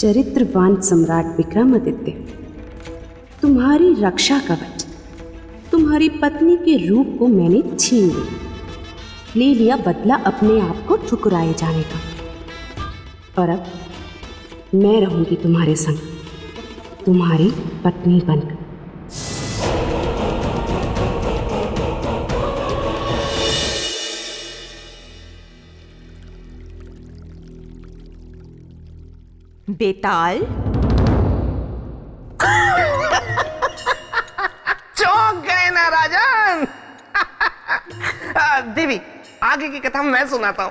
चरित्रवान सम्राट विक्रमादित्य, तुम्हारी रक्षा कवच, तुम्हारी पत्नी के रूप को मैंने छीन लिया, ले लिया बदला अपने आप को ठुकराए जाने का। और अब मैं रहूंगी तुम्हारे संग, तुम्हारी पत्नी बनकर। बेताल, चौंक गए ना राजन। देवी, आगे की कथा मैं सुनाता हूं।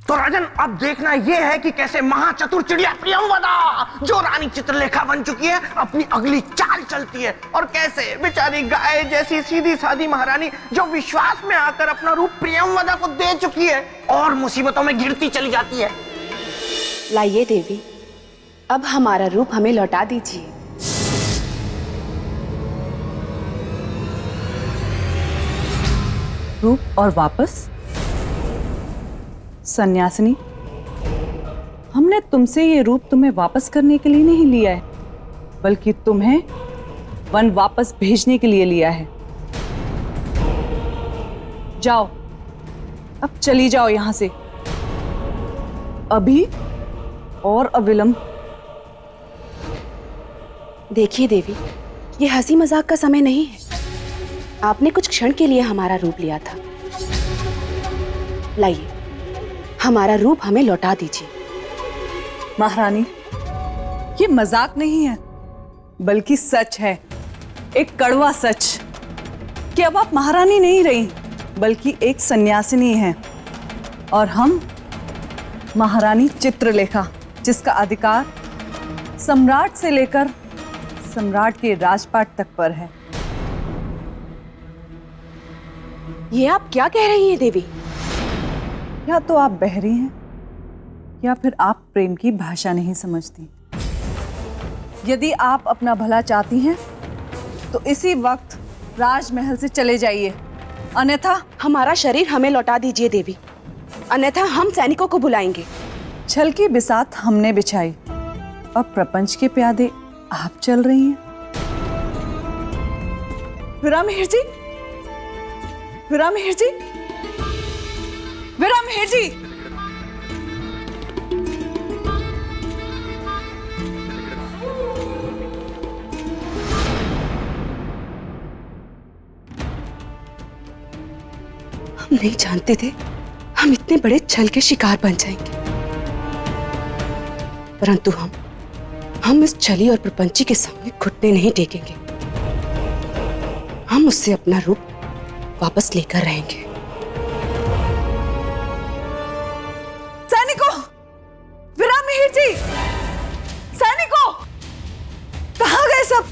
तो राजन, अब देखना यह है कि कैसे महाचतुर चिड़िया प्रियंवदा, जो रानी चित्रलेखा बन चुकी है, अपनी अगली चाल चलती है, और कैसे बेचारी गाय जैसी सीधी सादी महारानी, जो विश्वास में आकर अपना रूप प्रियंवदा को दे चुकी है, और मुसीबतों में घिरती चली जाती है। लाइए देवी, अब हमारा रूप हमें लौटा दीजिए। रूप और वापस? सन्यासिनी, हमने तुमसे ये रूप तुम्हें वापस करने के लिए नहीं लिया है, बल्कि तुम्हें वन वापस भेजने के लिए लिया है। जाओ, अब चली जाओ यहां से, अभी और अविलंब। देखिए देवी, ये हंसी मजाक का समय नहीं है। आपने कुछ क्षण के लिए हमारा रूप लिया था। लाइए, हमारा रूप हमें लौटा दीजिए। महारानी, ये मजाक नहीं है, बल्कि सच है, एक कड़वा सच, कि अब आप महारानी नहीं रही, बल्कि एक सन्यासिनी हैं, और हम महारानी चित्रलेखा, जिसका अधिकार सम्राट से लेकर सम्राट के राजपाट तक पर है। ये आप क्या कह रही हैं देवी? या तो आप बहरी हैं, या फिर आप प्रेम की भाषा नहीं समझती। यदि आप अपना भला चाहती हैं, तो इसी वक्त राजमहल से चले जाइए, अन्यथा हमारा शरीर हमें लौटा दीजिए देवी, अन्यथा हम सैनिकों को बुलाएंगे। छल की बिसात हमने बिछाई, अब प्रपंच के प्यादे आप चल रही हैं। विरामहेर जी, विरामहेर जी, विरामहेर जी, हम नहीं जानते थे हम इतने बड़े छल के शिकार बन जाएंगे, परंतु हम इस छली और प्रपंची के सामने घुटने नहीं टेकेंगे। हम उससे अपना रूप वापस लेकर रहेंगे। सैनिकों, विरामहेर जी, सैनिकों, कहाँ गए सब?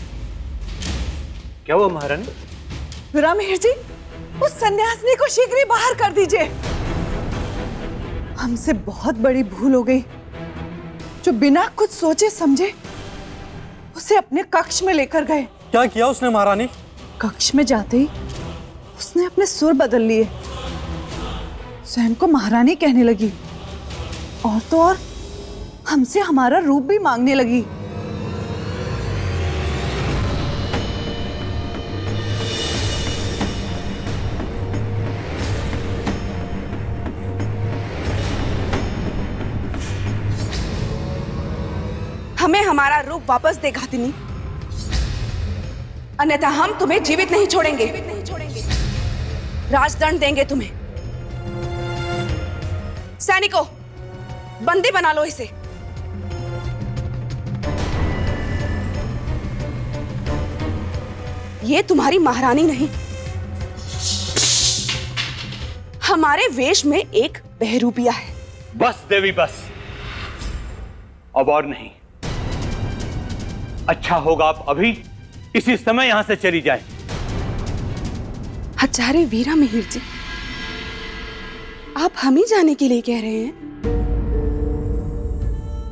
क्या हुआ महारानी? विरामहेर जी, उस सन्यासिनी को शीघ्र ही बाहर कर दीजिए। हमसे बहुत बड़ी भूल हो गई, जो बिना कुछ सोचे समझे उसे अपने कक्ष में लेकर गए। क्या किया उसने महारानी? कक्ष में जाते ही उसने अपने सुर बदल लिए, स्वयं को महारानी कहने लगी, और तो और हमसे हमारा रूप भी मांगने लगी। हमें हमारा रूप वापस दे घातिनी, अन्यथा हम तुम्हें जीवित नहीं छोड़ेंगे। राजदंड देंगे तुम्हें। सैनिकों, बंदी बना लो इसे। ये तुम्हारी महारानी नहीं, हमारे वेश में एक बहरूपिया है। बस देवी, बस, अब और नहीं। अच्छा होगा आप अभी इसी समय यहां से चली जाएं। आचार्य वीरामिहिर जी, आप हम ही जाने के लिए कह रहे हैं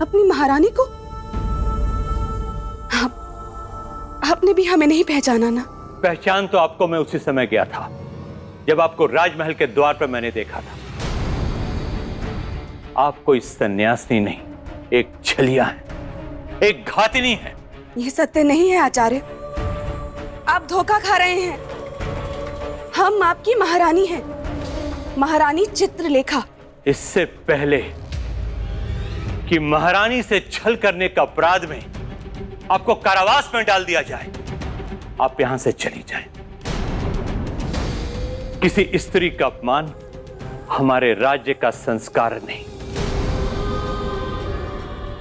अपनी महारानी को? आपने भी हमें नहीं पहचाना ना? पहचान तो आपको मैं उसी समय गया था, जब आपको राजमहल के द्वार पर मैंने देखा था। आप कोई सन्यासिनी नहीं, एक छलिया है, एक घातिनी है। ये सत्य नहीं है आचार्य, आप धोखा खा रहे हैं। हम आपकी महारानी हैं, महारानी चित्रलेखा। इससे पहले कि महारानी से छल करने का अपराध में आपको कारावास में डाल दिया जाए, आप यहां से चली जाएं। किसी स्त्री का अपमान हमारे राज्य का संस्कार नहीं।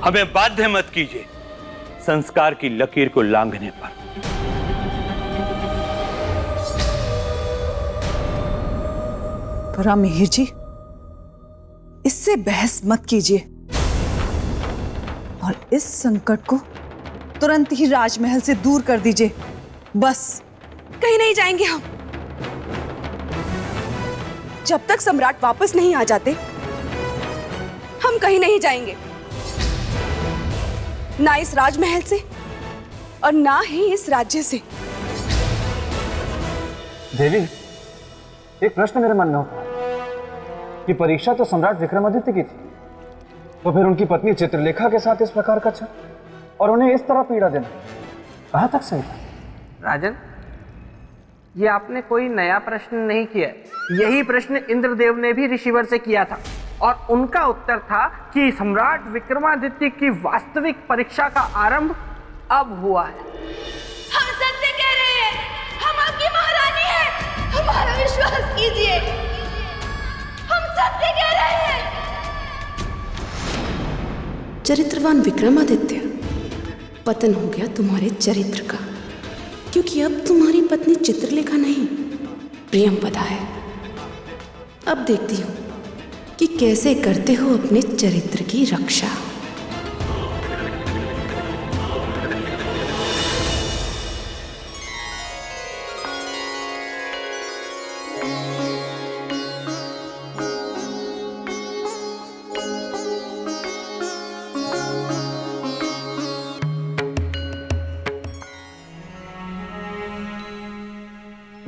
हमें बाध्य मत कीजिए संस्कार की लकीर को लांघने पर। पर मिहिर जी, इससे बहस मत कीजिए और इस संकट को तुरंत ही राजमहल से दूर कर दीजिए। बस कहीं नहीं जाएंगे हम। जब तक सम्राट वापस नहीं आ जाते, हम कहीं नहीं जाएंगे, ना इस राजमहल से और ना ही इस राज्य से। देवी, एक प्रश्न मेरे मन में होता है कि परीक्षा तो सम्राट विक्रमादित्य की थी, तो फिर उनकी पत्नी चित्रलेखा के साथ इस प्रकार का छल और उन्हें इस तरह पीड़ा देना कहां तक सही था? राजन, ये आपने कोई नया प्रश्न नहीं किया। यही प्रश्न इंद्रदेव ने भी ऋषिवर से किया था और उनका उत्तर था कि सम्राट विक्रमादित्य की वास्तविक परीक्षा का आरंभ अब हुआ है। हम सत्य कह रहे हैं, हम आपकी महारानी हैं, हमारा विश्वास कीजिए, हम सत्य कह रहे हैं। चरित्रवान विक्रमादित्य, पतन हो गया तुम्हारे चरित्र का, क्योंकि अब तुम्हारी पत्नी चित्रलेखा नहीं, प्रियंवदा है। अब देखती हूँ कि कैसे करते हो अपने चरित्र की रक्षा।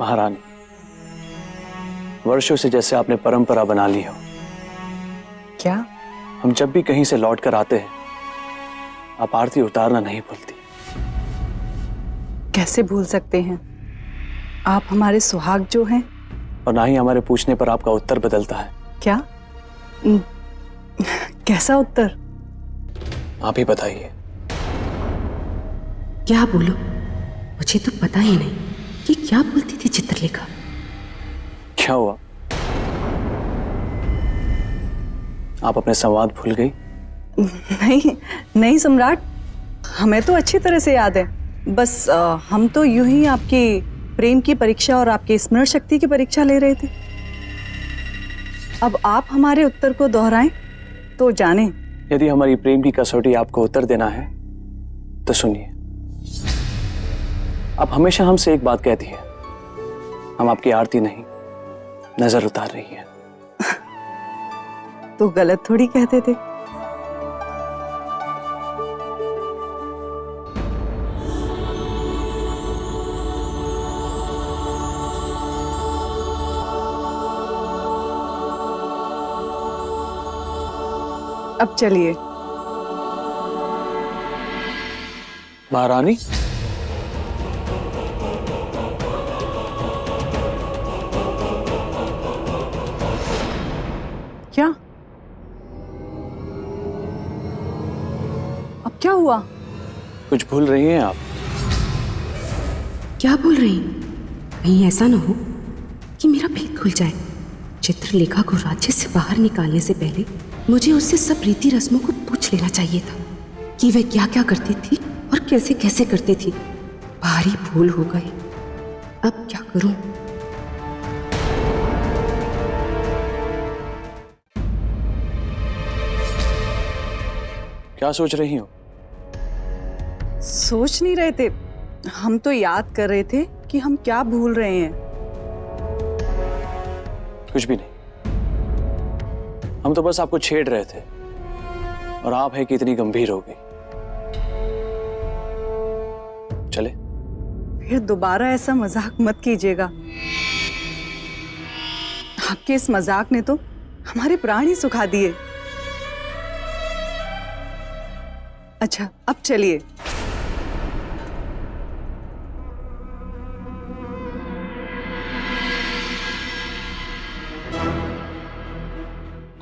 महारानी, वर्षों से जैसे आपने परंपरा बना ली हो, क्या? हम जब भी कहीं से लौट कर आते हैं, आप आरती उतारना नहीं भूलती। कैसे भूल सकते हैं? आप हमारे सुहाग जो हैं। और ना ही हमारे पूछने पर आपका उत्तर बदलता है। क्या? कैसा उत्तर? आप ही बताइए। क्या बोलो? मुझे तो पता ही नहीं कि क्या बोलती थी चित्रलेखा। क्या हुआ? आप अपने संवाद भूल गई? नहीं नहीं सम्राट, हमें तो अच्छी तरह से याद है। बस हम तो यूं ही आपकी प्रेम की परीक्षा और आपकी स्मरण शक्ति की परीक्षा ले रहे थे। अब आप हमारे उत्तर को दोहराएं तो जाने। यदि हमारी प्रेम की कसौटी आपको उत्तर देना है तो सुनिए। आप हमेशा हमसे एक बात कहती है, हम आपकी आरती नहीं नजर उतार रही है। तो गलत थोड़ी कहते थे। अब चलिए। महारानी, क्या? अब क्या हुआ? कुछ भूल रही हैं आप? क्या बोल रही? कहीं ऐसा ना हो कि मेरा भेद खुल जाए। चित्रलेखा को राज्य से बाहर निकालने से पहले मुझे उससे सब रीति रस्मों को पूछ लेना चाहिए था कि वह क्या क्या करती थी और कैसे कैसे करती थी। भारी भूल हो गई। अब क्या करूं? क्या सोच रही हो? सोच नहीं रहे थे, हम तो याद कर रहे थे कि हम क्या भूल रहे हैं। कुछ भी नहीं, हम तो बस आपको छेड़ रहे थे और आप है कि इतनी गंभीर हो गई। चले? फिर दोबारा ऐसा मजाक मत कीजिएगा। आपके इस मजाक ने तो हमारे प्राण ही सुखा दिए। अच्छा, अब चलिए।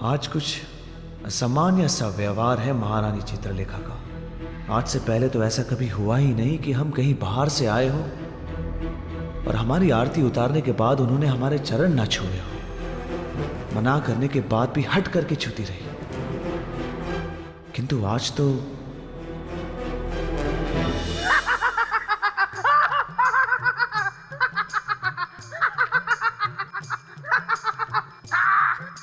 आज कुछ असामान्य सा व्यवहार है महारानी चित्रलेखा का। आज से पहले तो ऐसा कभी हुआ ही नहीं कि हम कहीं बाहर से आए हो और हमारी आरती उतारने के बाद उन्होंने हमारे चरण ना छुए हो। मना करने के बाद भी हट करके छूती रही। किंतु आज तो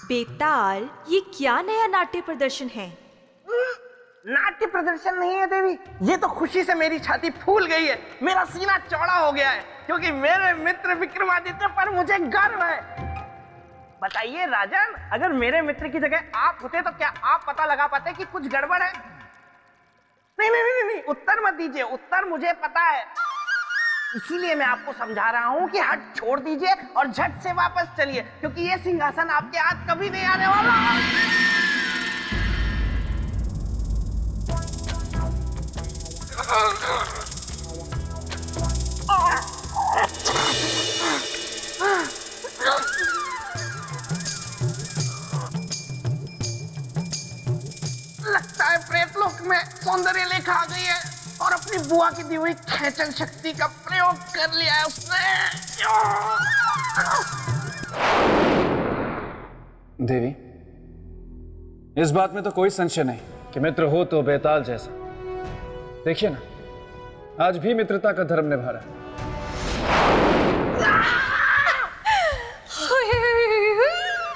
बेताल, ये क्या नया नाट्य प्रदर्शन है? नाट्य प्रदर्शन नहीं है देवी, ये तो खुशी से मेरी छाती फूल गई है, मेरा सीना चौड़ा हो गया है, क्योंकि मेरे मित्र विक्रमादित्य पर मुझे गर्व है। बताइए राजन, अगर मेरे मित्र की जगह आप होते तो क्या आप पता लगा पाते कि कुछ गड़बड़ है? नहीं नहीं नहीं नहीं, उत्तर मत दीजिए, उत्तर मुझे पता है। इसीलिए मैं आपको समझा रहा हूं कि हट छोड़ दीजिए और झट से वापस चलिए, क्योंकि ये सिंहासन आपके हाथ कभी नहीं आने वाला। लगता है प्रेतलोक में सौंदर्य लेखा आ गई है और अपनी बुआ की दी हुई खेचन शक्ति का प्रयोग कर लिया है उसने। देवी, इस बात में तो कोई संशय नहीं कि मित्र हो तो बेताल जैसा। देखिए ना, आज भी मित्रता का धर्म निभा रहा है।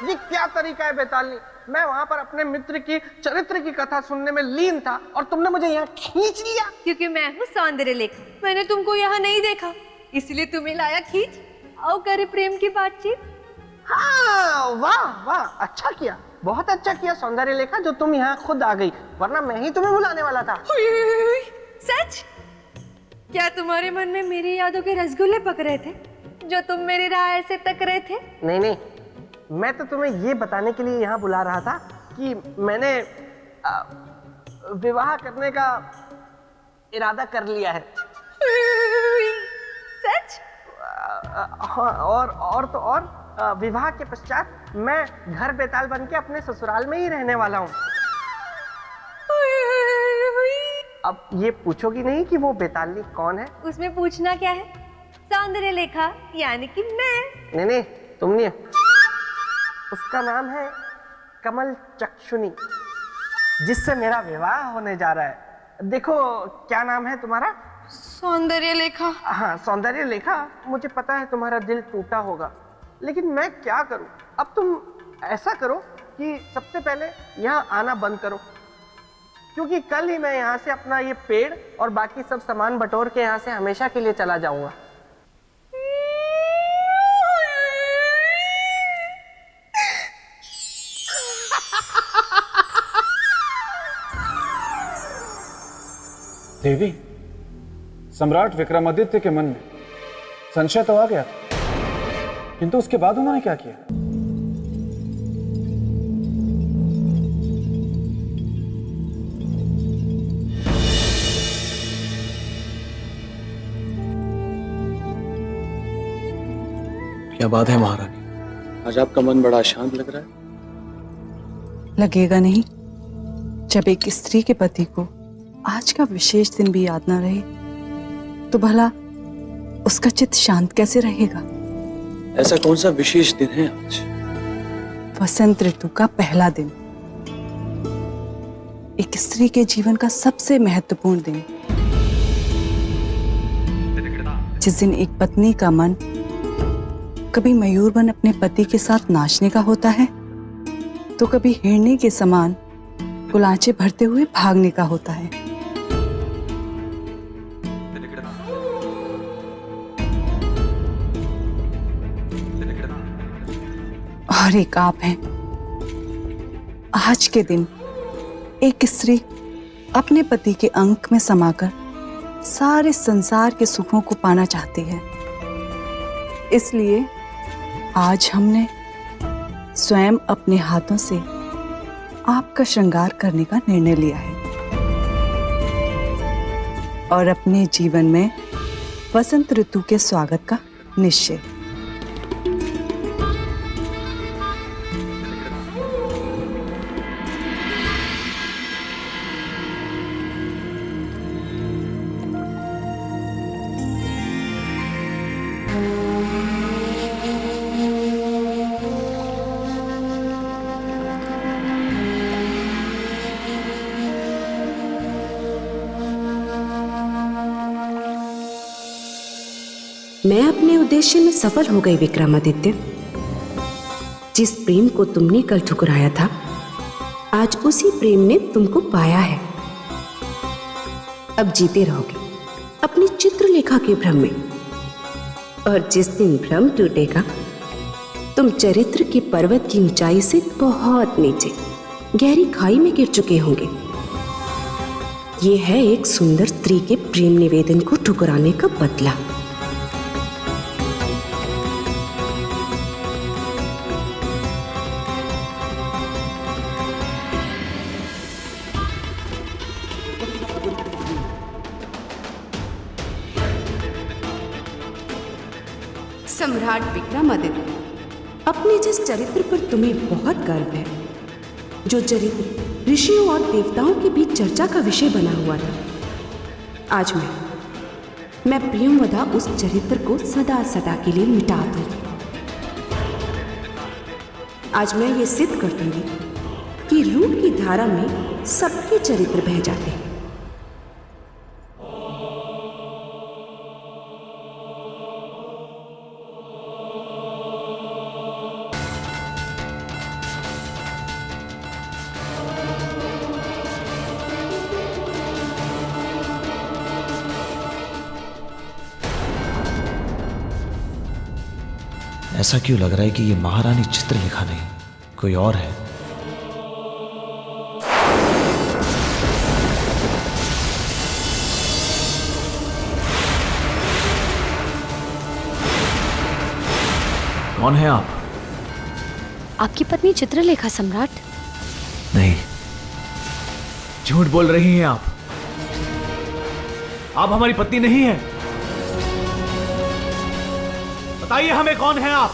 ये क्या तरीका है बेतालनी? मैं वहां पर अपने मित्र की चरित्र की कथा सुनने में लीन था और तुमने मुझे यहाँ खींच लिया। क्योंकि मैं हूँ सौंदर्य लेखा, मैंने तुमको यहाँ नहीं देखा, इसलिए तुम्हें लाया खींच। आओ करे प्रेम की बातचीत। हाँ, वाह वाह, अच्छा किया, बहुत अच्छा किया सौंदर्य लेखा जो तुम यहाँ खुद आ गई, वरना मैं ही तुम्हें बुलाने वाला था। सच? क्या तुम्हारे मन में मेरी यादों के रसगुल्ले पक रहे थे जो तुम मेरी राह ऐसे तक रहे थे? नहीं नहीं, मैं तो तुम्हें ये बताने के लिए यहाँ बुला रहा था कि मैंने विवाह करने का इरादा कर लिया है। सच? हाँ, और तो और विवाह के पश्चात मैं घर बेताल बन के अपने ससुराल में ही रहने वाला हूँ। अब ये पूछोगी नहीं कि वो बेतालनी कौन है? उसमें पूछना क्या है? सौंदर्य लेखा यानी कि मैं। नहीं नहीं, तुम नहीं, उसका नाम है कमल चक्षुनी, जिससे मेरा विवाह होने जा रहा है। देखो, क्या नाम है तुम्हारा? सौंदर्य लेखा। हाँ, सौंदर्य लेखा। मुझे पता है तुम्हारा दिल टूटा होगा, लेकिन मैं क्या करूं? अब तुम ऐसा करो कि सबसे पहले यहाँ आना बंद करो, क्योंकि कल ही मैं यहाँ से अपना ये पेड़ और बाकी सब सामान बटोर के यहाँ से हमेशा के लिए चला जाऊंगा। देवी, सम्राट विक्रमादित्य के मन में संशय तो आ गया था, किंतु उसके बाद उन्होंने क्या किया? क्या बात है महारानी, आज आपका मन बड़ा शांत लग रहा है। लगेगा नहीं? जब एक स्त्री के पति को आज का विशेष दिन भी याद ना रहे तो भला उसका चित्त शांत कैसे रहेगा? ऐसा कौन सा विशेष दिन है आज? वसंत ऋतु का पहला दिन, एक स्त्री के जीवन का सबसे महत्वपूर्ण दिन, जिस दिन एक पत्नी का मन कभी मयूर बन अपने पति के साथ नाचने का होता है तो कभी हिरनी के समान गुलाचे भरते हुए भागने का होता है। और एक आप हैं। आज के दिन एक स्त्री अपने पति के अंक में समाकर सारे संसार के सुखों को पाना चाहती है। इसलिए आज हमने स्वयं अपने हाथों से आपका श्रृंगार करने का निर्णय लिया है। और अपने जीवन में वसंत ऋतु के स्वागत का निश्चय। मैं अपने उद्देश्य में सफल हो गई विक्रमादित्य। जिस प्रेम को तुमने कल ठुकराया था, आज उसी प्रेम ने तुमको पाया है। अब जीते रहोगे अपनी चित्रलेखा के भ्रम में, और जिस दिन भ्रम टूटेगा तुम चरित्र के पर्वत की ऊंचाई से बहुत नीचे गहरी खाई में गिर चुके होंगे। यह है एक सुंदर स्त्री के प्रेम निवेदन को ठुकराने का बदला। सम्राट विक्रमादित्य, अपने जिस चरित्र पर तुम्हें बहुत गर्व है, जो चरित्र ऋषियों और देवताओं के बीच चर्चा का विषय बना हुआ था, आज मैं प्रियंवदा उस चरित्र को सदा सदा के लिए मिटा दूंगी। आज मैं ये सिद्ध कर दूंगी कि रूप की धारा में सबके चरित्र बह जाते हैं। ऐसा क्यों लग रहा है कि ये महारानी चित्रलेखा नहीं, कोई और है? कौन है आप? आपकी पत्नी चित्रलेखा सम्राट। नहीं, झूठ बोल रही हैं आप हमारी पत्नी नहीं है। बताइए हमें, कौन है आप?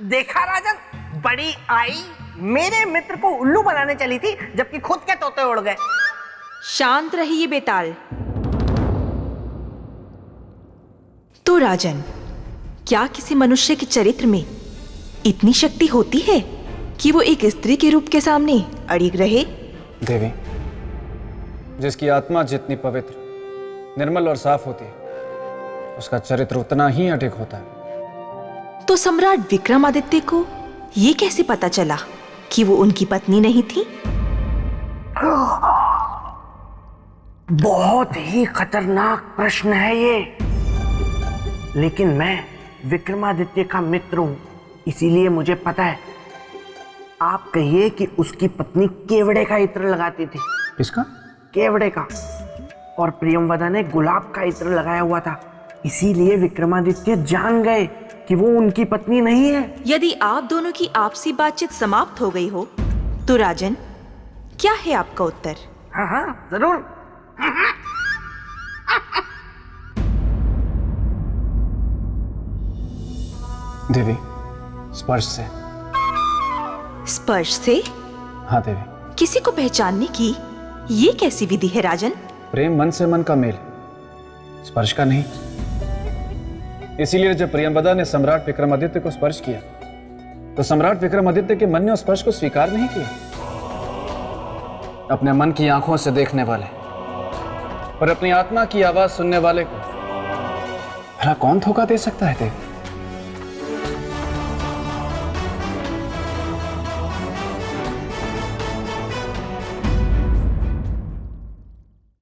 देखा राजन, बड़ी आई मेरे मित्र को उल्लू बनाने चली थी, जबकि खुद के तोते उड़ गए। शांत रहिए बेताल। तो राजन, क्या किसी मनुष्य के चरित्र में इतनी शक्ति होती है कि वो एक स्त्री के रूप के सामने अड़िग रहे? देवी, जिसकी आत्मा जितनी पवित्र, निर्मल और साफ होती है, उसका चरित्र उतना ही अडिग होता है। तो सम्राट विक्रमादित्य को ये कैसे पता चला कि वो उनकी पत्नी नहीं थी? बहुत ही खतरनाक प्रश्न है ये, लेकिन मैं विक्रमादित्य का मित्र हूं, इसीलिए मुझे पता है। आप कहिए कि उसकी पत्नी केवड़े का इत्र लगाती थी। किसका? केवड़े का। और प्रियंवदा ने गुलाब का इत्र लगाया हुआ था, इसीलिए विक्रमादित्य जान गए कि वो उनकी पत्नी नहीं है। यदि आप दोनों की आपसी बातचीत समाप्त हो गई हो, तो राजन, क्या है आपका उत्तर? हाँ हाँ, जरूर। देवी, स्पर्श से। स्पर्श से? हाँ देवी। किसी को पहचानने की ये कैसी विधि है राजन? प्रेम मन से मन का मेल, स्पर्श का नहीं। इसीलिए जब प्रियंवदा ने सम्राट विक्रमादित्य को स्पर्श किया, तो सम्राट विक्रमादित्य के मन ने उस स्पर्श को स्वीकार नहीं किया। अपने मन की आंखों से देखने वाले और अपनी आत्मा की आवाज सुनने वाले को भला कौन धोखा दे सकता है देव?